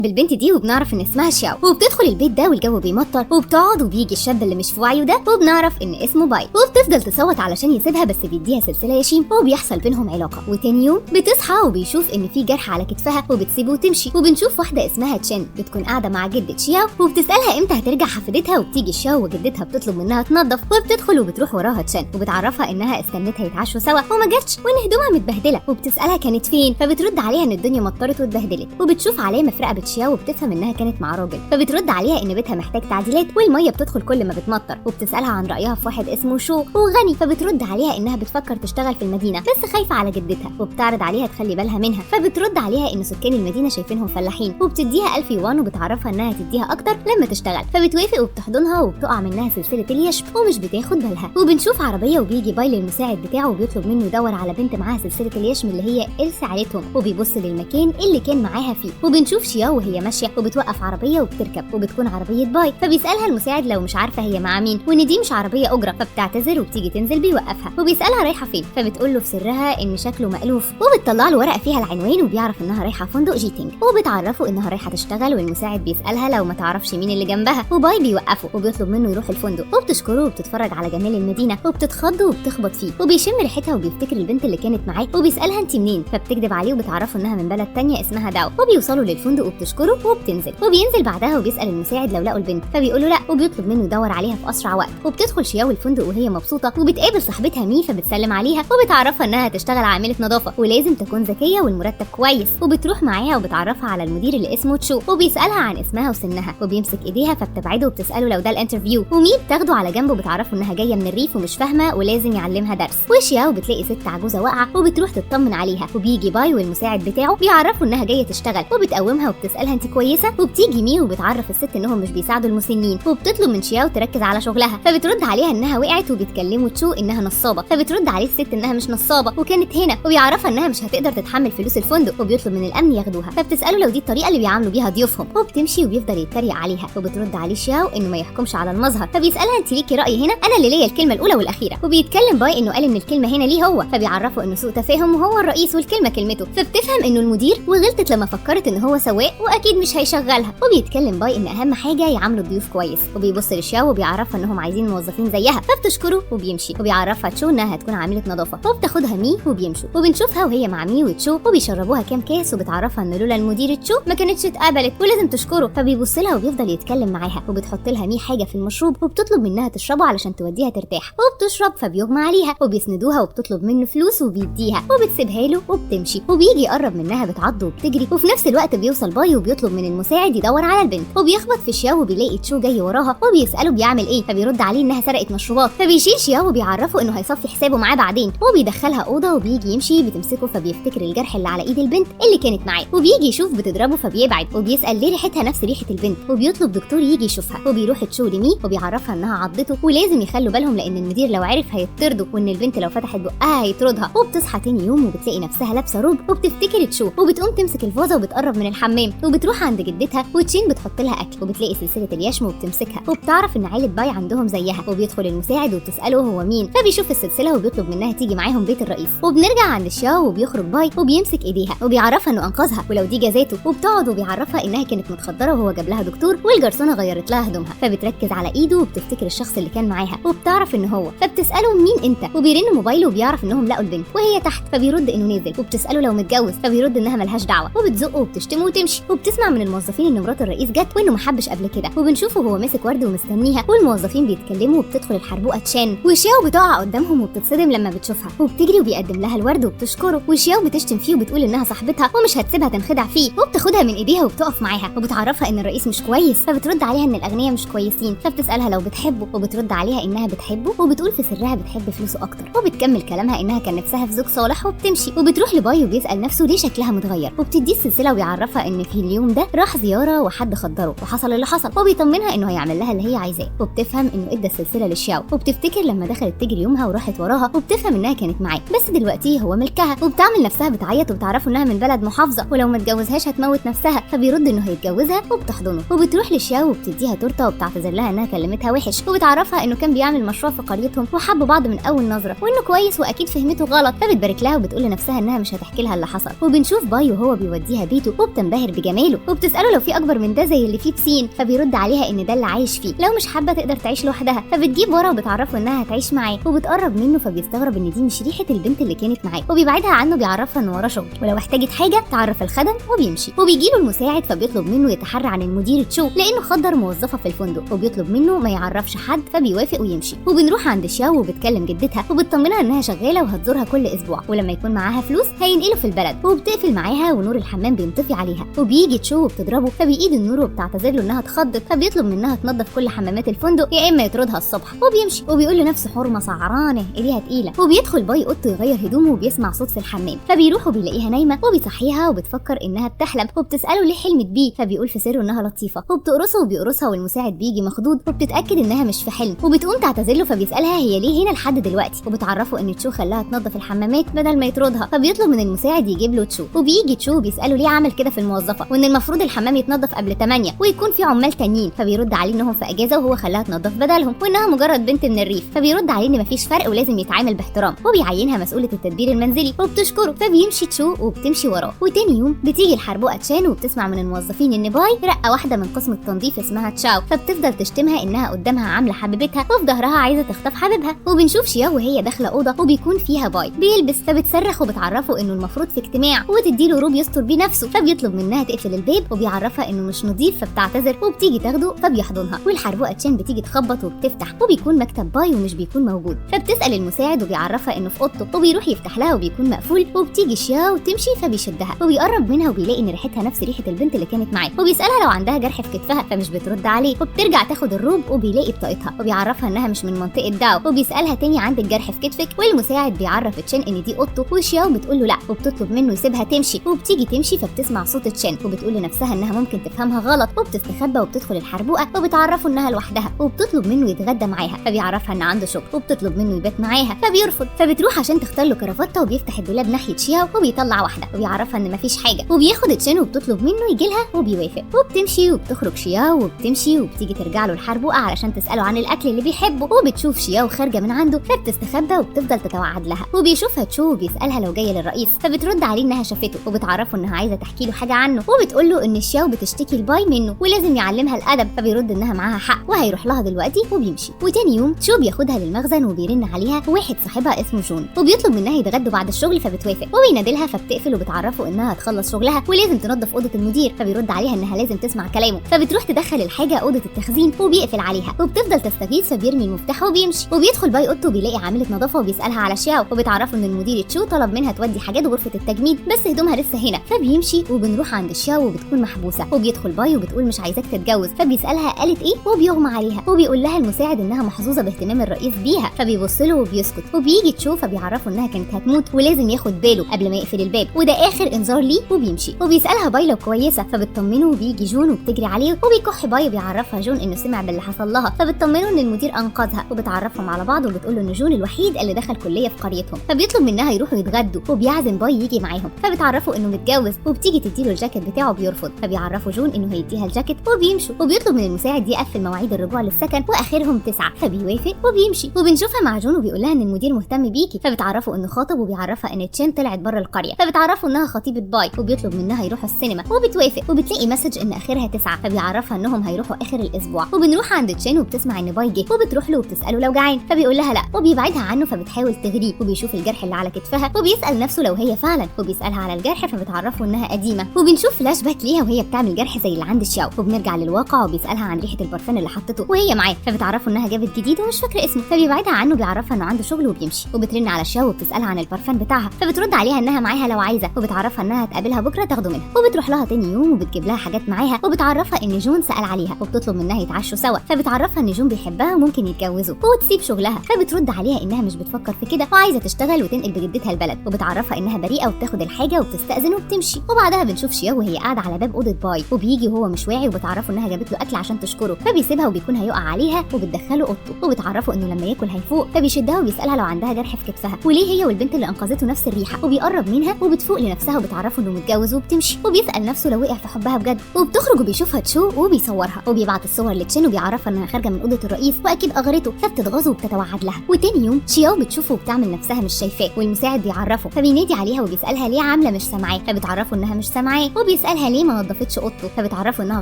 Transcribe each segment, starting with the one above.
بالبنت دي وبنعرف ان اسمها شاو، وبتدخل البيت ده والجو بيمطر وبتقعد وبيجي الشاب اللي مش في وعيه ده وبنعرف ان اسمه باي، وبتفضل تصوت علشان يسيبها بس بيديها سلسله ياشين وبيحصل بينهم علاقه. وتاني يوم بتصحى وبيشوف ان في جرح على كتفها وبتسيبه وتمشي. وبنشوف واحده اسمها تشين بتكون قاعده مع جده شياو وبتسالها امتى هترجع حفيدتها، وبتيجي شاو وجدتها بتطلب منها تنظف وبتدخل وبتروح وراها تشين وبتعرفها انها استنتها يتعشوا سوا وما جاتش وان هدومها متبهدله، وبتسالها كانت فين، فبترد عليها ان الدنيا مطرت واتبهدلت. وبتشوف علامه في رقبه شياو وبتفهم انها كانت مع راجل، فبترد عليها ان بيتها محتاج تعديلات والميه بتدخل كل ما بتمطر. وبتسالها عن رايها في واحد اسمه شو وغني، فبترد عليها انها بتفكر تشتغل في المدينه بس خايفه على جدتها، وبتعرض عليها تخلي بالها منها. فبترد عليها ان سكان المدينه شايفينهم فلاحين، وبتديها 1000 يوان وبتعرفها انها تديها اكتر لما تشتغل. فبتوافق وبتحضنها وبتقع منها سلسله اليشم ومش بتاخد بالها. وبنشوف عربيه وبيجي باي للمساعد بتاعه وبيطلب منه يدور على بنت معاها سلسله اليشم اللي هي إلسا عيلتهم، وبيبص للمكان اللي كان معاها فيه. وبنشوف شياو وهي ماشيه وبتوقف عربيه وبتركب وبتكون عربيه باي، فبيسالها المساعد لو مش عارفه هي مع مين وان دي مش عربيه اجره، فبتعتذر وبتيجي تنزل بيوقفها وبيسالها رايحه فين، فبتقول له في سرها ان شكله مألوف، وبتطلع له ورقه فيها العنوان وبيعرف انها رايحه فندق جيتينج، وبتعرفه انها رايحه تشتغل. والمساعد بيسالها لو ما تعرفش مين اللي جنبها، وباي بيوقفه وبيطلب منه يروح الفندق وبتشكره وبتتفرج على جمال المدينه وبتتخض وبتخبط فيه، وبيشم ريحتها وبيفتكر البنت اللي كانت معاه وبيسالها انت منين، فبتكذب عليه وبتعرفه انها من بلد تانية اسمها داو. وبيوصلوا للفندق وبتشكره وبتنزل، وبينزل بعدها وبيسال المساعد لو لقوا البنت، فبيقول له لا وبيطلب منه يدور عليها في اسرع وقت. وبتدخل شياو الفندق وهي مبسوطه وبتقابل صاحبتها مي، فبتسلم عليها وبتعرفها انها تشتغل عامله نظافه ولازم تكون ذكيه والمرتب كويس. وبتروح معاها وبتعرفها على المدير اللي اسمه تشو وبيسالها عن اسمها وسنها وبيمسك ايديها فبتبعده وبتساله لو ده الانترفيو. ومي بتاخده على جنب وبتعرفه انها جايه من الريف ومش فاهمه ولازم يعلمها درس. وشياو بتلاقي ست عجوزه واقعه وبتروح تطمن عليها، وبيجي باي والمساعد بتاعه بيعرفوا انها جايه تشتغل وبتقومها وبتسالها انت كويسه. وبتيجي مي وبتعرف الست انهم مش بيساعدوا المسنين، وبتطلب من شياو تركز على شغلها، فبترد عليها انها وقعت وبيتكلموا تشو انها نصابه، فبترد عليه الست انها مش نصابه وكانت هنا، وبيعرفها انها مش هتقدر تتحمل فلوس الفندق وبيطلب من الامن ياخدوها، فبتساله لو دي الطريقه اللي بيعاملوا بيها ضيوفهم، وبتمشي وبيفضل يتريق عليها. وبترد عليه شياو انه ما يحكمش على المظهر، فبيسالها انت ليكي راي هنا، انا اللي ليا الكلمه الاولى والاخيره. وبيتكلم باي انه قال ان الكلمه هنا ليه هو، فبيعرفه انه سوء تفاهم وهو الرئيس والكلمه كلمته، فبتفهم انه المدير وغلطت لما فكرت ان هو سواق واكيد مش هيشغلها. وبيتكلم باي ان اهم حاجه يعاملوا الضيوف كويس، وبيبص لشياو وبيعرفها انهم عايزين موظفين زيها، فبتشكره وبيمشي. وبيعرفها تشو انها هتكون عامله نظافه، وبتاخدها مي وبيمشوا. وبنشوفها وهي مع مي وتشو وبيشربوها كام كاس، وبتعرفها ان لولا المدير تشو ما كانتش اتقبلت ولازم تشكره، فبيبص لها وبيفضل يتكلم معاها. وبتحط لها مي حاجه في المشروب وبتطلب منها تشربه علشان توديها ترتاح، وبتشرب فبيغمى عليها وبيسندوها وبتطلب منه فلوس وبيديها وبتسيبها له وبتمشي. وبيجي يقرب منها بتعض وبتجري، وفي نفس الوقت بيوصل باي وبيطلب من المساعد يدور على البنت، وبيخبط في شياو وبيلاقي تشو جاي وراها وبيساله بيعمل ايه، فبيرد عليه انها سرقت مشروبات، فبيشيل شياو وبيعرفه انه هيصفي حسابه معاه بعدين. وبيدخلها اوضه وبيجي يمشي بتمسكه، فبيفتكر الجرح اللي على ايد البنت اللي كانت معاه، وبيجي يشوف بتضربه فبيبعد وبيسال ليه ريحتها نفس ريحه البنت، وبيطلب دكتور يجي يشوفها. وبيروح تشو لمي وبيعرفها انها عضته ولازم يخلوا بالهم لان المدير لو عرف هيطرده، وان البنت لو فتحت بقها هيطردها. وبتصحى تاني يوم وبتلاقي نفسها لابسه روب وبتفتكر تشو، وبتقوم تمسك الفازه وبتقرب من الحمام، وبتروح عند جدتها وتشين بتحط لها اكل، وبتلاقي سلسله اليشم وبتمسكها، وبتعرف ان عيله باي عندهم زيها. وبيدخل المساعد وبتساله هو مين، فبيشوف السلسله وبيطلب منها تيجي معاهم بيت الرئيس. وبنرجع عند شياو وبيخرج باي وبيمسك ايديها وبيعرفها انه انقذها ولو دي جزاته. وبتقعد وبيعرفها انها كانت متخدره وهو جاب لها دكتور والجرسونه غيرت لها هدومها، فبتركز على ايده وبتفتكر الشخص اللي كان معاها وبتعرف ان هو، فبتساله مين انت، وبيرن موبايله وبيعرف انهم لقوا البنت وهي تحت، فبيرد انه نازل. وبتساله لو متجوز، فبيرد انها ملهاش دعوه، وبتزقه وبتشتمه وتمشي. وبتسمع من الموظفين ان مرات الرئيس جت وانه محبش قبل كده، وبنشوفه وهو ماسك ورد ومستنيها، والموظفين بيتكلموا. وبتدخل الحربوقه تشان وشياو بتقع قدامهم وبتتصدم لما بتشوفها، وبتجري وبيقدم لها الورد وبتشكره. وشياو بتشتم فيه وبتقول انها صاحبتها ومش هتسيبها تنخدع فيه، وبتاخدها من ايديها وبتقف معاها وبتعرفها ان الرئيس مش كويس، فبترد عليها ان الاغنياء مش كويسين، فبتسالها لو بتحبه، وبترد عليها انها بتحبه وبتقول في سرها بتحب فلوسه اكتر. وبتكمل كلامها انها كان نفسها في زوج صالح وبتمشي. وبتروح لباي وبيسال نفسه ليه شكلها متغير، وبتديه السلسله ويعرفها ان في اليوم ده راح زياره وحد خدره وحصل اللي حصل، وبيطمنها انه هيعمل لها اللي هي عايزاه. وبتفهم انه ادى السلسله لشياو، وبتفتكر لما دخلت تجري يومها وراحت وراها، وبتفهم انها كانت معاه بس دلوقتي هو ملكها. وبتعمل نفسها بتعيط وبتعرفوا انها من بلد محافظه ولو ما اتجوزهاش هتموت نفسها، فبيرد انه هيتجوزها وبتحضنه. وبتروح لشياو وبتديها تورته وبتعتذر لها انها كلمتها وحش، وبتعرفها انه كان بيعمل مشروع في قريتهم وحبوا بعض من اول نظره وانه كويس واكيد فهمته غلط، فبتبارك لها وبتقول لنفسها انها مش هتحكي لها اللي حصل. وبنشوف باي وهو بيوديها بيته وبتنبهر بجمال جماله، وبتساله لو في اكبر من ده زي اللي فيه بسين، فبيرد عليها ان ده اللي عايش فيه، لو مش حابه تقدر تعيش لوحدها. فبتجيب ورا وبتعرفه انها هتعيش معاه، وبتقرب منه فبيستغرب ان دي مش ريحه البنت اللي كانت معاه، وبيبعدها عنه بيعرفها ان وراه شغل، ولو احتاجت حاجه تعرف الخدم وبيمشي. وبيجيله المساعد فبيطلب منه يتحرى عن المدير تشو لانه خدر موظفه في الفندق، وبيطلب منه ما يعرفش حد فبيوافق ويمشي. وبنروح عند شاو وبتكلم جدتها وبتطمنها انها شغاله وهتزورها كل اسبوع، ولما يكون معاها فلوس هينقلوا في البلد، وبتقفل معاها ونور الحمام بينطفي عليها. وبيجي تشو وبتضربه فبيقيد النور وبتعتذر له انها اتخضت، فبيطلب منها تنظف كل حمامات الفندق يا اما يطردها الصبح، وبيمشي. وبيقول لنفسه حرمه سعرانه ايديها تقيله. وبيدخل باي اوضته يغير هدومه وبيسمع صوت في الحمام، فبيروح وبيلاقيها نايمه وبيصحيها وبتفكر انها بتحلم، وبتساله ليه حلمت بيه، فبيقول في سره انها لطيفه، وبتقرصه وبيقرصها والمساعد بيجي مخضوض، وبتتاكد انها مش في حلم، وبتقوم تعتذر له فبيسالها هي ليه هنا لحد دلوقتي، وبتعرفه ان تشو خلاها تنظف الحمامات بدل ما يطردها، فبيطلب من المساعد يجيب له تشو. وبيجي تشو بيساله ليه عمل كده في الموظفه، وان المفروض الحمام يتنظف قبل 8 ويكون في عمال تانيين، فبيرد عليه انهم في اجازه وهو خلاها تنظف بدلهم، وانها مجرد بنت من الريف، فبيرد عليه ان مفيش فرق ولازم يتعامل باحترام، وبيعينها مسؤوله التدبير المنزلي، وبتشكره. فبيمشي تشو وبتمشي وراه. وتاني يوم بتيجي الحربوقه تشان وبتسمع من الموظفين ان باي رقه واحده من قسم التنظيف اسمها تشاو، فبتفضل تشتمها انها قدامها عامله حبيبتها وفي ظهرها عايزه تخطف حبيبها. وبنشوف شياو وهي داخله اوضه وبيكون فيها باي بيلبس، فبتصرخ وبتعرفه انه المفروض في اجتماع وتديله روب يستر بيه نفسه، فبيطلب منها تقفل الباب وبيعرفها انه مش نظيف، فبتعتذر وبتيجي تاخده فبيحضنها. والحربوقه تشان بتيجي تخبط وبتفتح وبيكون مكتب باي ومش بيكون موجود، فبتسال المساعد وبيعرفها انه في اوضته، وبيروح يفتح لها وبيكون مقفول. وبتيجي شياو وتمشي فبيشدها وبيقرب منها وبيلاقي ان ريحتها نفس ريحه البنت اللي كانت معاه، وبيسالها لو عندها جرح في كتفها فمش بترد عليه، وبترجع تاخد الروب وبيلاقي بطاقتها، وبيعرفها انها مش من منطقه داو، وبيسالها تاني عندك جرح في كتفك، والمساعد بيعرف تشين ان دي اوضته، وشياو بتقول له لا، وبتطلب منه يسيبها تمشي. وبتيجي تمشي فبتسمع صوت تشين وبتقول لنفسها انها ممكن تفهمها غلط، وبتستخبى وبتدخل الحربوقه وبتعرفه انها لوحدها، وبتطلب منه يتغدى معاها، فبيعرفها ان عنده شغل، وبتطلب منه يبات معاها فبيرفض. فبتروح عشان تختار له كرافته وبيفتح الدولاب ناحيه شياو وبيطلع واحده وبيعرفها ان مفيش حاجه، وبياخد تشين وبتطلب منه يجي لها وبيوافق. وبتمشي وبتخرج شياو وبتمشي وبتيجي ترجع له الحربوقه علشان تساله عن الاكل اللي بيحبه، وبتشوف شياو خارجه من عنده فبتستخبى وبتفضل تتوعد لها. وبيشوفها تشو وبيسالها لو جايه للرئيس، فبترد عليه انها شافته وبتعرفه انها عايزه تحكي له حاجه عنه، وبتقول له ان شياو بتشتكي الباي منه ولازم يعلمها الادب، فبيرد انها معاها حق وهيروح لها دلوقتي وبيمشي. وتاني يوم تشو بياخدها للمخزن وبيرن عليها واحد صاحبها اسمه جون، وبيطلب منها يتغدوا بعد الشغل فبتوافق، وبينادلها فبتقفل وبتعرفه انها هتخلص شغلها ولازم تنظف اوضه المدير، فبيرد عليها انها لازم تسمع كلامه، فبتروح تدخل الحاجه اوضه التخزين وبيقفل عليها، وبتفضل تستغيث فبيرمي المفتاح وبيمشي. وبيدخل باي اوضته وبيلاقي عامله نظافه وبيسالها على شياو، وبتعرفه ان المدير تشو طلب منها تودي حاجات غرفه التجميد بس هدومها لسه هنا، فبيمشي. وبنروح عند شياو وبتكون محبوسه، وبيدخل باي وبتقول مش عايزاك تتجوز، فبيسالها قالت ايه وبيغمى عليها، وبيقول لها المساعد انها محظوظه باهتمام الرئيس بيها، فبيبص له وبيسكت. وبيجي تشو فبيعرفه انها كانت هتموت ولازم ياخد باله قبل ما يقفل الباب، وده اخر انذار ليه، وبيمشي. وبيسالها باي لو كويسه فبتطمنه، وبيجي جون وبتجري عليه وبيكح باي وبيعرفها جون انه سمع باللي حصل لها، فبتطمنه ان المدير انقذها، وبتعرفهم على بعض وبتقول له ان جون الوحيد اللي دخل كليه في قريتهم، فبيطلب منها يروحوا يتغدوا، وبيعزم باي يجي معاهم، فبتعرفه انه متجوز، وبتيجي تديله الجاكيت بتاعه بيرفض، فبيعرفه جون انه هيديها الجاكيت وبيمشوا. وبيطلب من المساعد يقفل مواعيد الرجوع للسكن واخرهم 9، فبيوافق وبيمشي. وبنشوفها مع جون وبيقول لها ان المدير مهتم بيكي، فبتعرفه انه خاطب، وبيعرفها ان تشين طلعت بره القريه، فبتعرفه انها خطيبه باي، وبيطلب منها يروحوا السينما وبتوافق. وبتلاقي مسج ان اخرها 9، فبيعرفها انهم هيروحوا اخر الاسبوع. وبنروح عند تشين وبتسمع ان باي جه، وبتروح له وبتساله لو جعان، فبيقول لها لا، وبيبعدها عنه فبتحاول تغريه. وبيشوف الجرح اللي على كتفها وبيسال نفسه لو هي فعلا، وبيسالها على الجرح فبتعرفه انها قديمه. وبنشوف فلاش باك ليها وهي بتعمل جرح زي اللي عند الشاو، وبنرجع للواقع وبيسالها عن ريحه البرفان اللي حطته وهي معاه، فبتعرفه انها جابت جديد ومش فاكره اسمه، فبيبعدها عنه بيعرفها انه عنده شغل وبيمشي. وبترن على الشاو وبتسالها عن البرفان بتاعها، فبترد عليها انها معاها لو عايزه، وبتعرفها انها هتقابلها بكره تاخده منها. وبتروح لها تاني يوم وبتجيب لها حاجات معاها، وبتعرفها ان جون سال عليها، وبتطلب منها يتعشوا سوا، فبتعرفها ان جون بيحبها وممكن يتجوزوا، وتسيب شغلها. فبترد عليها انها مش بتفكر في كده وعايزه تشتغل وتنقل بجدتها البلد، وبتعرفها انها بريئه وبتاخد الحاجه وبتستاذن وبتمشي. وبعدها بنشوف شياو وهي قاعده على باب اوضه باي، وبيجي وهو مش واعي، وبتعرفه انها جابت له اكل عشان تشكره، فبيسيبها وبيكون هيقع عليها، وبتدخله اوضته، وبتعرفه انه لما ياكل هيفوق، فبيشدها وبيسالها لو عندها جرح في كتفها وليه هي والبنت اللي انقذته نفس الريحه، وبيقرب منها وبتفوق لنفسها، وبتعرفه انه متجوز وبتمشي. وبيسال نفسه لو وقع في حبها بجد، وبتخرج وبيشوفها تشو وبيصورها، وبيبعت الصور لتشين وبيعرفها انها خارجه من اوضه الرئيس واكيد اغرته، فبتتغاظ وبتتوعد لها. وتاني يوم شياو بتشوفه وبتعمل نفسها مش شايفاه، والمساعد بيعرفه، فبينادي عليها وبيسالها ليه عامله مش سامعاه، فبتعرفه انها مش سامعاه، وبيسالها ليه ما نظفتش اوضته، فبتعرفه انها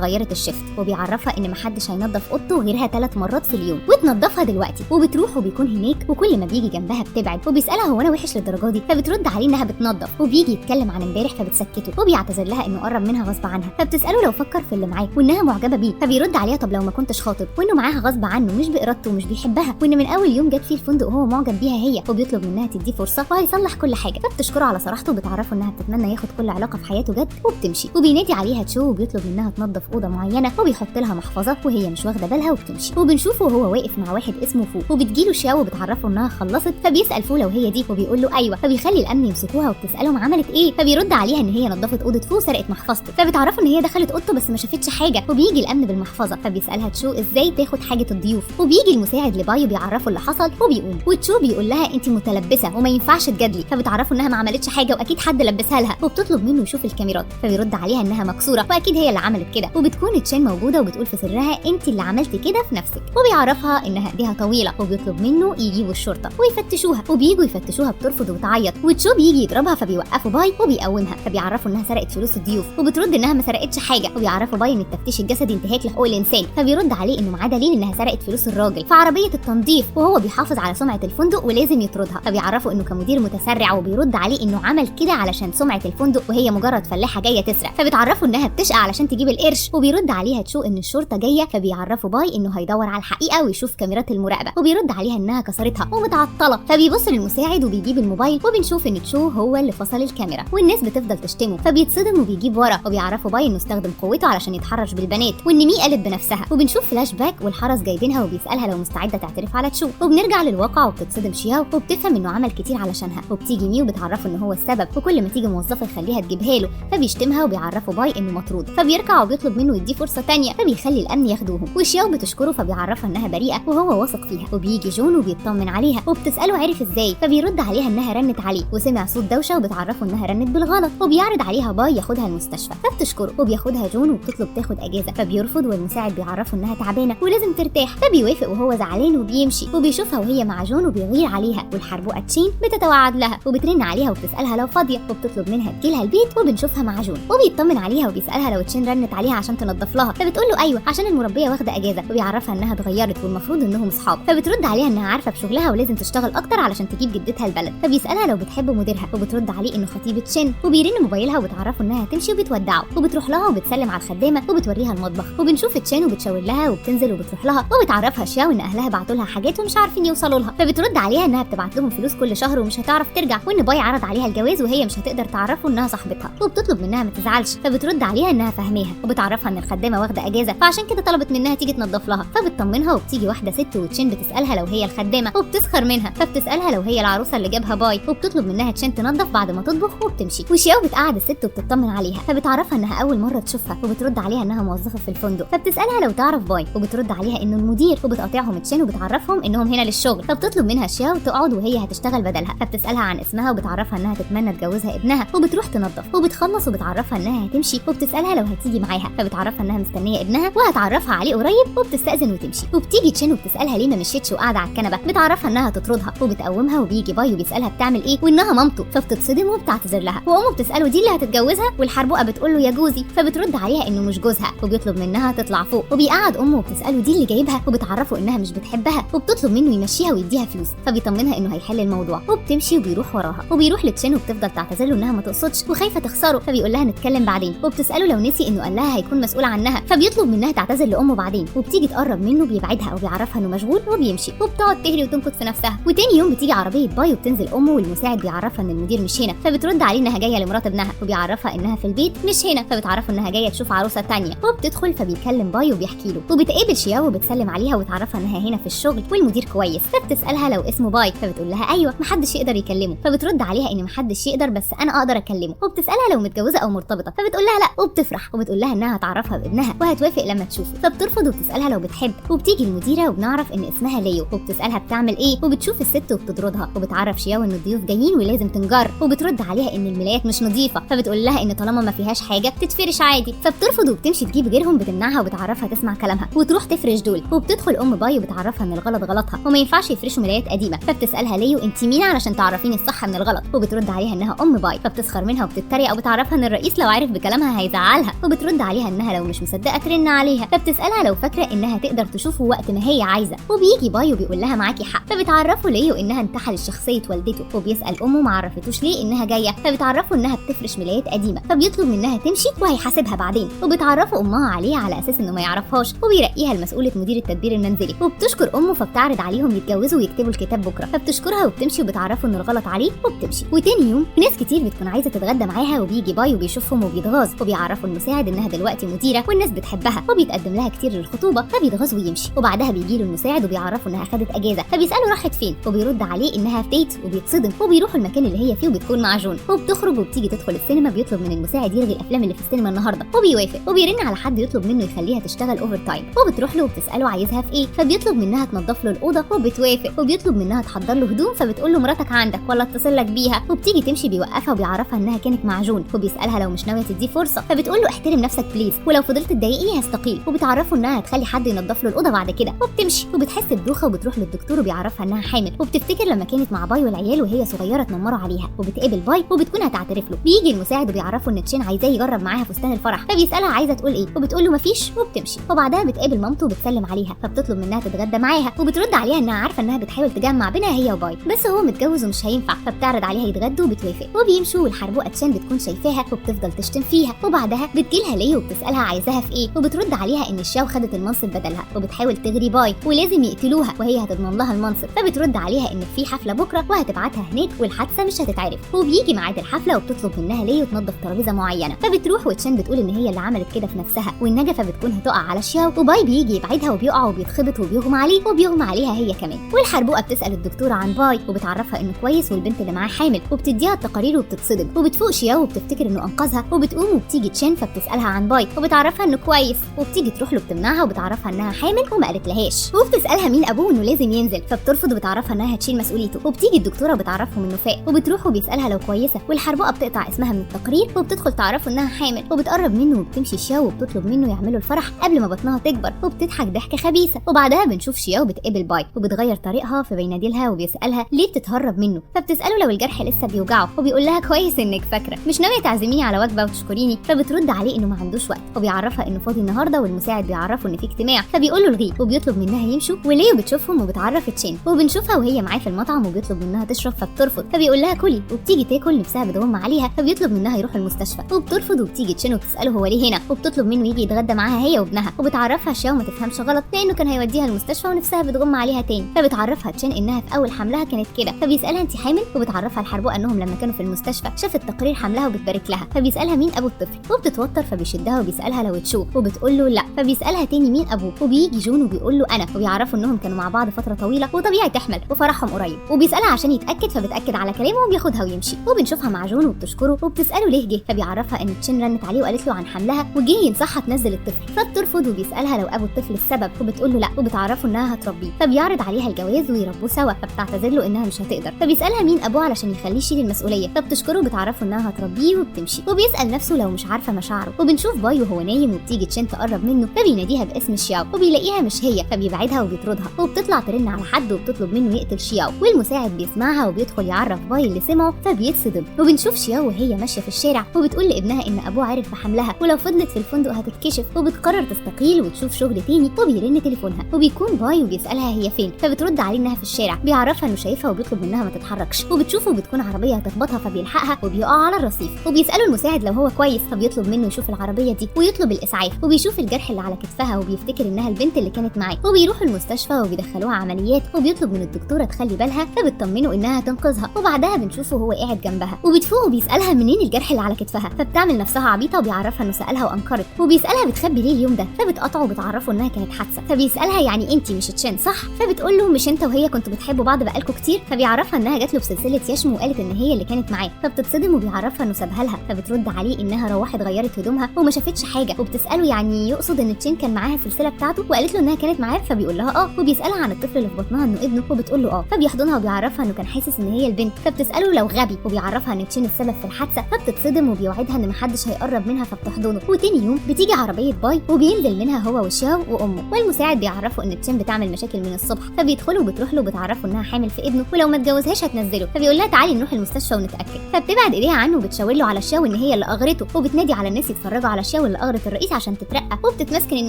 غيرت الشيفت، وبيعرفها ان محدش هينظف اوضته غيرها 3 مرات في اليوم وتنظفها دلوقتي. وبتروح وبيكون هناك وكل ما بيجي جنبها بتبعد، وبيسالها هو انا وحش للدرجه دي؟ فبترد عليه انها بتنظف، وبيجي يتكلم عن امبارح فبتسكته، وبيعتذر لها انه قرب منها غصب عنها، فبتساله لو فكر في اللي معاه وانها معجبه بيه، فبيرد عليها طب لو ما كنتش خاطب، وانه معاها غصب عنه مش بارادته ومش بيحبها، وان من اول يوم جت فيه الفندق وهو معجب بيها هي، وبيطلب منها تديه فرصه وهيصلح كل حاجه. فبتشكره على صراحته وبتعرفه انها بتتمنى ياخد كل علاقه في حياته جد، وبتمشي. وبينادي عليها تشو وبيطلب منها تنظف اوضه معينه، وبيحط لها محفظه وهي مش واخده بالها وبتمشي. وبنشوفه وهو واقف مع واحد اسمه فو، وبتجيله شاو وبتعرفه انها خلصت، فبيسال فو لو هي دي، وبيقول له ايوه، فبيخلي الامن يمسكوها وبتسالهم عملت ايه، فبيرد عليها ان هي نظفت اوضه فو سرقت محفظته، فبتعرفه ان هي دخلت اوضته بس ما شافتش حاجه، وبيجي الامن بالمحفظه، فبيسالها تشو ازاي تاخد حاجه الضيوف، وبيجي المساعد لبايو بيعرفه اللي حصل وبيقوم، وتشو بيقول لها انت متلبسه وما ينفعش تجادلي، فبتعرفه انها ما عملتش حاجه واكيد حد لبسها لها، وبتطلب منه يشوف الكاميرات، فبيرد عليها انها مكسوره واكيد هي اللي عملت كده. وبتكون تشين موجوده وبتقول في سرها انت اللي عملتي كده في نفسك، وبيعرفها انها ايديها طويله، وبيطلب منه يجيبوا الشرطه ويفتشوها، وبييجوا يفتشوها بترفض وتعيط، وتشو بيجي يضربها فبيوقفوا باي وبيقومها، فبيعرفوا انها سرقت فلوس الضيوف، وبترد انها ما سرقتش حاجه، وبيعرفوا باي ان التفتيش الجسدي انتهاك لحقوق الانسان، فبيرد عليه انه معاه دليل انها سرقت فلوس الراجل في عربيه التنظيف، وهو بيحافظ على سمعه الفندق ولازم يطردها، فبيعرفوا انه كمدير متسرع، وبيرد عليه انه عمل كده علشان سمعه الفندق وهي مجرد فلاحه جايه تسرق، فبتعرفوا انها بتشقى علشان تجيب القرش، وبيرد عليها تشو ان الشرطه جايه، فبيعرفوا باي انه هيدور على الحقيقه ويشوف كاميرات المراقبه، وبيرد عليها انها كسرتها ومتعطله، فبيبص للمساعد وبيجيب الموبايل، وبنشوف ان تشو هو اللي فصل الكاميرا، والناس بتفضل تشتمه، فبيتصدم وبيجيب ورا، وبيعرفوا باي انه استخدم قوته علشان يتحرش بالبنات، وان مي قالت بنفسها، وبنشوف فلاش باك والحرس جايبينها وبيسالها لو مستعده تعترف على تشو، وبنرجع للواقع وبتتصدم شياو وبتفهم انه عمل كتير علشانها، وبتيجي مي وبتعرفه ان هو السبب، وكل ما تيجي موظفه يخليها تجيبها له، فبيشتمها وبيعرفوا باي انه مطرود، فبيرجع وبيطلب منه يديه فرصه تانية، فبيخلي الامن ياخدوهم، وشياو بتشكره فبيعرفها انها بريئه وهو واثق فيها، وبيجي جون وبيطمن عليها وبتساله عرف ازاي، فبيرد عليها انها رنت عليه وسمع صوت دوشه، وبتعرفه انها رنت بالغلط، وبيعرض عليها باي ياخدها المستشفى، فبتشكره وبياخدها جون وبتطلب تاخد اجازه، فبيرفض والمساعد بيعرفه انها تعبانه ولازم ترتاح، فبيوافق وهو زعلان وبيمشي، وبيشوفها وهي مع جون وبيغير عليها، والحربوقه تشين بتتوعد لها وبترن عليها وبتسالها لو فاضيه، وبتطلب منها تجيلها البيت، وبنشوفها مع جون وبيطمن عليها وبيسالها لو تشين رنت عليها عشان تنظف لها، فبتقول له ايوه عشان المربيه واخده اجازه، وبيعرفها انها اتغيرت والمفروض انهم اصحاب، فبترد عليها انها عارفه بشغلها ولازم تشتغل اكتر علشان تجيب جدتها البلد، فبيسالها لو بتحب مديرها، وبترد عليه انه خطيب تشين، وبيرن موبايلها وبتعرفه انها هتمشي وبتودعه، وبتروح لها وبتسلم على الخدامه وبتوريها المطبخ، وبنشوف تشين وبتشاور لها وبتنزل وبتروح لها، وبتعرفها شياو ان اهلها بعتوا لها حاجات ومش عارفين يوصلوا لها، فبترد عليها انها بتبعت لهم فلوس كل شهر ومش هتعرف ترجع، وان باي عرض عليها الجواز وهي مش هتقدر تعرفه انها صاحبتها، وبتطلب منها ما تزعلش، فبترد عليها انها فاهماها، وبتعرفها ان الخدامه واخده اجازه فعشان كده طلبت منها تيجي تنظف لها، فبتطمنها، وبتيجي واحده ست وتشين بتسالها لو هي الخدامه وبتسخر منها، فبتسالها لو هي العروسه اللي جابها باي، وبتطلب منها تشين تنظف بعد ما تطبخ وبتمشي، وشياو بتقعد الست وبتطمن عليها، فبتعرفها انها اول مره تشوفها، وبترد عليها انها موظفه في الفندق، فبتسالها لو تعرف باي، وبترد عليها انه المدير، وبتقاطعهم تشين وبتعرفهم انهم هنا للشغل، فبتطلب منها شياو تقعد وهي هتشتغل بدلها، فبتسالها عن اسمها وبتعرفها انها تتمنى تجوزها ابنها، وبتروح تنظف، وبتخلص وبتعرفها انها هتمشي، وبتسالها لو هتيجي معاها، فبتعرفها انها مستنيه ابنها وهتعرفها عليه قريب، وبتستاذن وتمشي، وبتيجي تشين وبتسالها ليه ما مشيتش وقاعده على الكنبه، بتعرفها انها تطردها، وبتقومها، وبيجي باي وبيسالها بتعمل ايه وانها مامته، فبتتصدم وبتعتذر لها، وامه بتساله دي اللي هتتجوزها، والحربوقه بتقول له يا جوزي، فبترد عليها انه مش جوزها، وبيطلب منها تطلع فوق، وبيقعد امه وبتساله دي اللي جايبها، وبتعرفه انها مش بتحبها، وبتطلب منه يمشيها ويديها فلوس، فبيطمنها انه هيحل الموضوع، وبتمشي وبيروح وراها، وبيروح لتشين وبتفضل تعتذر له انها ما تقصدش وخايفه تخسره، فبيقول لها نتكلم بعدين، وبتساله لو نسي انه قال لها هيكون مسؤول عنها، فبيطلب منها تعتذر لامه بعدين، وبتيجي تقرب منه بيبعدها وبيعرفها انه مشغول وبيمشي، وبتقعد تهري وتنكت في نفسها، وتاني يوم بتيجي عربيه باي وبتنزل امه، والمساعد بيعرفها ان المدير مش هنا، فبترد عليه انها جايه لمرات ابنها، وبيعرفها انها في البيت مش هنا، فبتعرفه انها جايه تشوف عروسه تانية، وبتدخل فبيكلم باي وبيحكي له، وبتقابل شياو وبتسلم عليها وتعرفها انها هنا في الشغل والمدير كويس، فبتسالها لو اسمه باي، فبتقول لها ايوه محدش يقدر يكلمه، فبترد عليها ان محدش يقدر بس انا اقدر اكلمه، وبتسالها لو متجوزه او مرتبطه، فبتقول لها لا، وبتفرح وبتقول لها انها هتعرفها بابنها وهتوافق لما تشوفه، فبترفض وبتسالها لو بتحب، وبتيجي المديره وبنعرف ان اسمها ليو، وبتسالها بتعمل ايه، وبتشوف الست وبتطردها، وبتعرف شياو ان الضيوف جايين ولازم تنجر، وبترد عليها ان الملايات مش نظيفه، فبتقول لها ان طالما ما فيهاش حاجه تتفرش عادي، فبترفض وبتمشي تجيب غيرهم، بتمنعها وبتعرفها تسمع كلامها وتروح تفرش دول، وبتدخل ام باي وبتعرفها ان الغلط غلطها وما ينفعش يفرشوا ملايات قديمه، فبتسالها ليو انت مين علشان تعرفين الصح من الغلط، وبترد عليها انها ام باي، فبتسخر منها وبتتريق، وبتعرفها ان الرئيس لو عرف بكلامها هيزعلها، وبترد عليها انها لو مش مصدقه ترن عليها، فبتسالها لو فاكره انها تقدر تشوفه وقت ما هي عايزه، وبيجي باي وبيقول لها معاكي حق، فبتعرفه ليو انها انتحلت شخصيه والدته، وبيسال امه ما عرفتوش ليه انها جايه، فبتعرفه انها بتفرش ملايات قديمه، فبيطلب منها تمشي وهيحاسبها بعدين، وبتعرفه امها عليه على اساس انه ما يعرفهاش، وبيرقيها لمسؤوله مدير التدبير المنزلي، وبتشكر امه فبتعرض عليهم يتجوزوا ويكتبوا الكتاب بكره، فبتشكرها وبتمشي وبتعرفه ان الغلط عليه وبتمشي. وتاني يوم ناس كتير بتكون عايزه تتغدى معاها، وبيجي باي وبيشوفهم وبيتغاظ، وبيعرفوا المساعد انها دلوقتي مديره والناس بتحبها، وبيتقدم لها كتير للخطوبه، فبيتغاظ ويمشي. وبعدها بيجي له المساعد وبيعرفه انها خدت اجازه، فبيساله راحت فين، وبيرد عليه انها في ديت، وبيتصدم، وبيروحوا المكان اللي هي فيه وبتكون مع جون، وبتخرج وبتيجي تدخل السينما. بيطلب من المساعد يلغي الافلام اللي في السينما النهارده، وبيوافق، وبيرن على حد يطلب منه يخليها تشتغل اوفر تايم، وبتروح له وبتساله عايزها في ايه، فبيطلب منها تنظف له الاوضه وبتوافق، وبيطلب منها تحضر له هدوم، فبتقول له مراتك عندك ولا اتصل لك بيها، وبتيجي تمشي بيوقفها وبيعرفها انها كانت مع جون، وبيسالها لو مش ناويه تديه فرصه، فبتقول له احترم نفسك بليز، ولو فضلت تضايقني هستقيل، وبتعرفه انها هتخلي حد ينظف له الاوضه بعد كده، وبتمشي وبتحس بدوخه، وبتروح للدكتور وبيعرفها انها حامل، وبتفتكر لما كانت مع باي والعيال وهي صغيره اتنمروا عليها، وبتقابل باي وبتكون هتعترف له. بيجي المساعد وبيعرفه ان تشين عايزاه يجرب معاها فستان الفرح، فبيسالها عايزه تقول ايه، وبتقول له مفيش، وبتمشي. وبعدها بتقابل مامته وبتسلم عليها، فبتطلب منها تتغدى معاها، وبترد عليها انها عارفه انها بتحاول تجمع بينها هي وباي، بس هو متجوز ومش هينفع، فبتعرض عليها يتغدوا وبتوافق، وبيمشوا. والحربوقه تشين بتكون شايفاها وبتفضل تشتم فيها، وبعدها بتجيلها ليو وبتسالها عايزاها في ايه، وبترد عليها ان الشاو خدت المنصب بدلها، وبتحاول تغري باي ولازم يقتلوها وهي هتضمن لها المنصب، فبترد عليها ان في حفله بكره وهتبعتها هناك والحادثه مش هتتعرف. وبيجي ميعاد الحفله وبتطلب منها ليو تنظف ترابيزه معينه، فبتروح وتشين بتقول ان هي اللي عملت كده في نفسها، والنجفه بتكون هتقع على شياو، وباي بيجي يبعدها وبيقع وبيتخبط وبيغمى عليه وبيغمى عليها هي كمان. والحربوقه بتسال الدكتوره عن باي وبتعرفها انه كويس والبنت اللي معاه حامل، وبتديها التقارير وبتصدم، وبتفوق شياو وبتفتكر انه انقذها، وبتقوم وبتيجي تشين فبتسالها عن باي وبتعرفها انه كويس، وبتيجي تروح له بتمنعها وبتعرفها انها حامل وما قالتلهاش، وبتسالها مين ابوه وانه لازم ينزل، فبترفض وبتعرفها انها هتشيل مسؤوليته. وبتيجي الدكتوره وبتعرفهم انه فاق، وبتروح وبيسالها لو كويسه، والحربوقه بتقطع اسمها من التقرير وبتدخل تعرفه انها حامل، وبتقرب منه وبتمشي شياو وبتطلب منه يعملوا الفرح قبل ما بطنها تكبر، وبتضحك ضحكه خبيثه. وبعدها بنشوف شياو بتقابل باي وبتغير طريقها، فبيناديلها وبيسالها ليه بتتهرب منه، فبتساله لو الجرح لسه بيوجعه، وبيقول لها كويس انك فاكره، مش ناويه تعزميني على وجبه وتشكريني، فبترد عليه انه ما عندوش وقت، وبيعرفها انه فاضي النهارده، والمساعد بيعرفه ان في اجتماع، فبيقول له الغيه، وبيطلب منها يمشوا. وليو بتشوفهم وبتعرف تشين، وبنشوفها وهي معاه في المطعم وبيطلب منها تشرب، فبترفض، فبيقول لها كلي، وبتيجي تاكل نفسها بتغم عليها، فبيطلب منها يروح المستشفى، وبترفض. وبتيجي تشين وبتساله هو ليه هنا، وبتطلب منه يجي يتغدى معاها هي وابنها، وبتعرفها شياو ما تفهمش غلط لانه كان هيوديها المستشفى ونفسها بتغم عليها تاني، فبتعرفها تشين انها في اول حملها كانت كده، فبيسالها انت حامل، وبتعرفها الحربوقه انهم لما كانوا في المستشفى شافت تقرير حملها وبتبارك لها، فبيسالها مين ابو الطفل، وبتتوتر فبيشدها وبيسالها لو تشوف، وبتقول له لا، فبيسالها تاني مين ابوه، وبيجي جون وبيقول له انا، وبيعرفوا انهم كانوا مع بعض فتره طويله وطبيعي تحمل وفرحهم قريب، وبيسالها عشان يتاكد، فبتاكد على كلامه وبياخدها ويمشي. وبنشوفها مع جون وبتشكره وبتساله ليه جه، فبيعرفها ان تشين رنت عليه وقالت له عن حملها وجه ينصحها تنزل الطفل، فبترفض وبيسالها لو ابو الطفل السبب، وبتقول له لا، وبتعرفه انها هتربيه، فبيعرض عليها الجواز ويربوه سوا، فبتعتذر له انها مش هتقدر، فبيسالها مين ابوه علشان يخليه يشيل المسؤوليه، فبتشكره وبتعرفه انها هتربيه وبتمشي. وبيسال نفسه لو مش عارفه مشاعره. وبنشوف باي وهو نايم وبتيجي تشين تقرب منه، فبيناديها باسم شياو، وبيلاقيها مش هي، فبيبعدها وبيطردها، وبتطلع ترن على حد وبتطلب منه يقتل شياو، والمساعد بيسمعها وبيدخل يعرف باي اللي سمعه، فبيتصدم. وبنشوف شياو وهي ماشيه في الشارع وبتقول لابنها ان ابوه عرف بحملها ولو فضلت في الفندق هتتكشف، وبتقرر تستقيل وتشوف شغل تاني، وبيرن تليفونها وبيكون باي وبيسالها هي فين، فبترد عليه انها في الشارع، بيعرفها انه شايفها وبيطلب منها ما تتحركش، وبتشوفه بتكون عربيه هتخبطها فبيلحقها وبيقع على الرصيف، وبيساله المساعد لو هو كويس، فبيطلب منه يشوف العربيه دي ويطلب الاسعاف، وبيشوف الجرح اللي على كتفها وبيفتكر انها البنت اللي كانت معاه، وبيروحوا المستشفى وبيدخلوها عمليات، وبيطلب من الدكتوره تخلي بالها، فبتطمنه انها تنقذها. وبعدها بنشوفه وهو قاعد جنبها وبتفوق وبيسالها منين الجرح اللي على كتفها، فبتعمل نفسها عبيطه وبيعرفها انه سالها وانكرت، وبيسالها بتخبي ليه اليوم ده، فبتقطعه وبتعرفه انها كانت حادثه، فبيسالها يعني انت مش تشين صح، فبتقول له مش انت وهي كنتوا بتحبوا بعض بقالكوا كتير، فبيعرفها انها جات له بسلسله يشم وقالت ان هي اللي كانت معاه، فبتتصدم وبيعرفها انه سابها لها، فبترد عليه انها روحت غيرت هدومها وما شافتش حاجه، وبتساله يعني يقصد ان تشين كان معاها السلسله بتاعته، وقالت له انها كانت معاه، فبيقول لها اه، وبيسالها عن الطفل اللي في بطنها انه ابنه، وبتقول له اه، فبيحضنها وبيعرفها انه كان حاسس ان هي البنت، فبتساله لو غبي، وبيعرفها ان تشين السبب في الحادثه، فبتتصدم وبيوعدها ان محدش هيقرب منها، فبتحضنه. وتاني يوم بتيجي عربيه باي وبينزل منها هو وشياو وامه، والمساعد بيعرفه ان تشين بتعمل مشاكل من الصبح، فبيدخلوا وبتروح له بتعرفه انها حامل في ابنه ولو ما اتجوزهاش هتنزله، فبيقول لها تعالي نروح المستشفى ونتاكد، فبتبعد ايديها عنه وبتشاور له على شياو ان هي هي اللي اغرته، وبتنادي على الناس يتفرجوا على شاو اللي اغرت الرئيس عشان تترقى، وبتتمسكن ان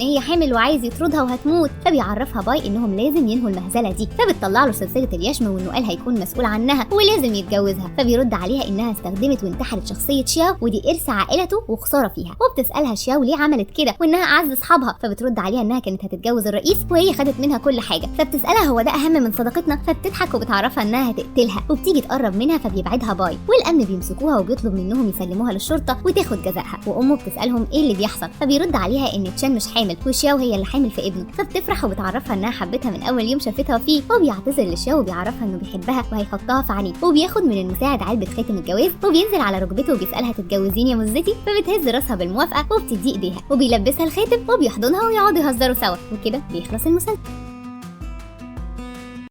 هي حامل وعايز يطردها وهتموت، فبيعرفها باي انهم لازم ينهوا المهزله دي، فبتطلع له سلسله اليشم وانه قال هيكون مسؤول عنها ولازم يتجوزها، فبيرد عليها انها استخدمت وانتحلت شخصيه شاو ودي ارث عائلته وخساره فيها، وبتسالها شاو ليه عملت كده وانها اعز اصحابها، فبترد عليها انها كانت هتتجوز الرئيس وهي خدت منها كل حاجه، فبتسالها هو ده اهم من صداقتنا، فبتضحك وبتعرفها انها هتقتلها، وبتيجي تقرب منها فبيبعدها باي، والامن بيمسكوها وبيطلب منهم يسلموها للشرطه وتاخد جزائها، وامه بتسالهم ايه اللي بيحصل، فبيرد عليها ان تشان مش حامل وشاو هي اللي حامل في ابنه، فبتفرح وبتعرفها انها حبتها من اول يوم شافتها فيه، وبيعتذر لشاو وبيعرفها انه بيحبها وهيحطها في عينيه، وبياخد من المساعد علبه خاتم الجواز، وبينزل على ركبته وبيسالها تتجوزيني يا مزتي، فبتهز راسها بالموافقه وبتدي ايديها، وبيلبسها الخاتم وبيحضنها ويقعدوا يهزروا سوا، وكده بيخلص المسلسل.